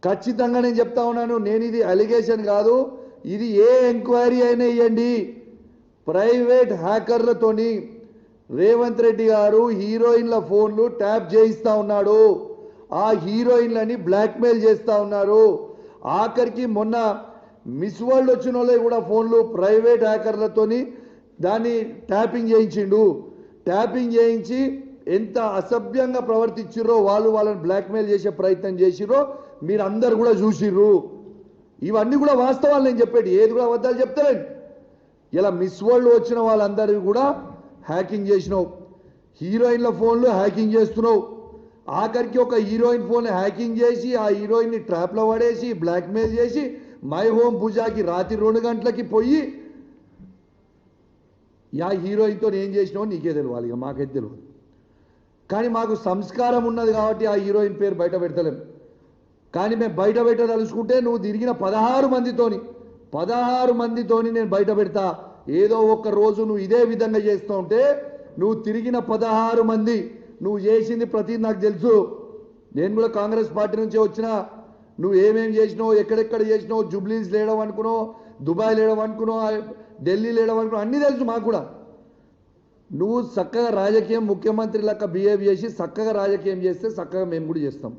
ఖచ్చితంగా నేను చెప్తా ఉన్నాను. నేను ఇది అలిగేషన్ కాదు, ఇది ఏ ఎంక్వైరీ అయినా ఇవ్వండి. ప్రైవేట్ హ్యాకర్లతోని రేవంత్ రెడ్డి గారు హీరోయిన్ల ఫోన్లు ట్యాప్ చేయిస్తా ఉన్నాడు. ఆ హీరోయిన్లని బ్లాక్మెయిల్ చేస్తా ఉన్నారు. ఆఖరికి మొన్న మిస్ వరల్డ్ వచ్చిన వాళ్ళే కూడా ఫోన్లు ప్రైవేట్ హ్యాకర్లతోని దాన్ని ట్యాపింగ్ చేయించిండు. ట్యాపింగ్ చేయించి ఎంత అసభ్యంగా ప్రవర్తించిర్రో, వాళ్ళని బ్లాక్మెయిల్ చేసే ప్రయత్నం చేసిర్రో మీరు అందరు కూడా చూసిర్రు. ఇవన్నీ కూడా వాస్తవాలు నేను చెప్పేది, ఏది కూడా అబద్ధాలు చెప్తారండి. ఇలా మిస్ వరల్డ్ వచ్చిన వాళ్ళందరికీ కూడా హ్యాకింగ్ చేసినావు, హీరోయిన్ల ఫోన్లు హ్యాకింగ్ చేస్తున్నావు. ఆఖరికి ఒక హీరోయిన్ ఫోన్ హ్యాకింగ్ చేసి ఆ హీరోయిన్ని ట్రాప్లో పడేసి బ్లాక్మెయిల్ చేసి మై హోమ్ పూజాకి రాత్రి 2 గంటలకి పోయి యా హీరోయిన్తో ఏం చేసినావు నీకే తెలియాలి, ఇక మాకైతే తెలియదు. కానీ మాకు సంస్కారం ఉన్నది కాబట్టి ఆ హీరోయిన్ పేరు బయట పెడతలేం. కానీ మేము బయట పెట్టదలుచుకుంటే నువ్వు తిరిగిన 16 మందితోని నేను బయట పెడతా. ఏదో ఒక రోజు నువ్వు ఇదే విధంగా చేస్తూ ఉంటే నువ్వు తిరిగిన 16 మంది నువ్వు చేసింది ప్రతి నాకు తెలుసు. నేను కూడా కాంగ్రెస్ పార్టీ నుంచే వచ్చినా. నువ్వు ఏమేం చేసినావు, ఎక్కడెక్కడ చేసినావు, జూబ్లీస్ లేడం అనుకున్నావు, దుబాయ్ లేడం అనుకున్నావు, ఢిల్లీ లేడం అనుకున్నావు, అన్నీ తెలుసు మాకు కూడా. నువ్వు చక్కగా రాజకీయం ముఖ్యమంత్రి లెక్క బిహేవ్ చేసి చక్కగా రాజకీయం చేస్తే చక్కగా మేము కూడా చేస్తాం.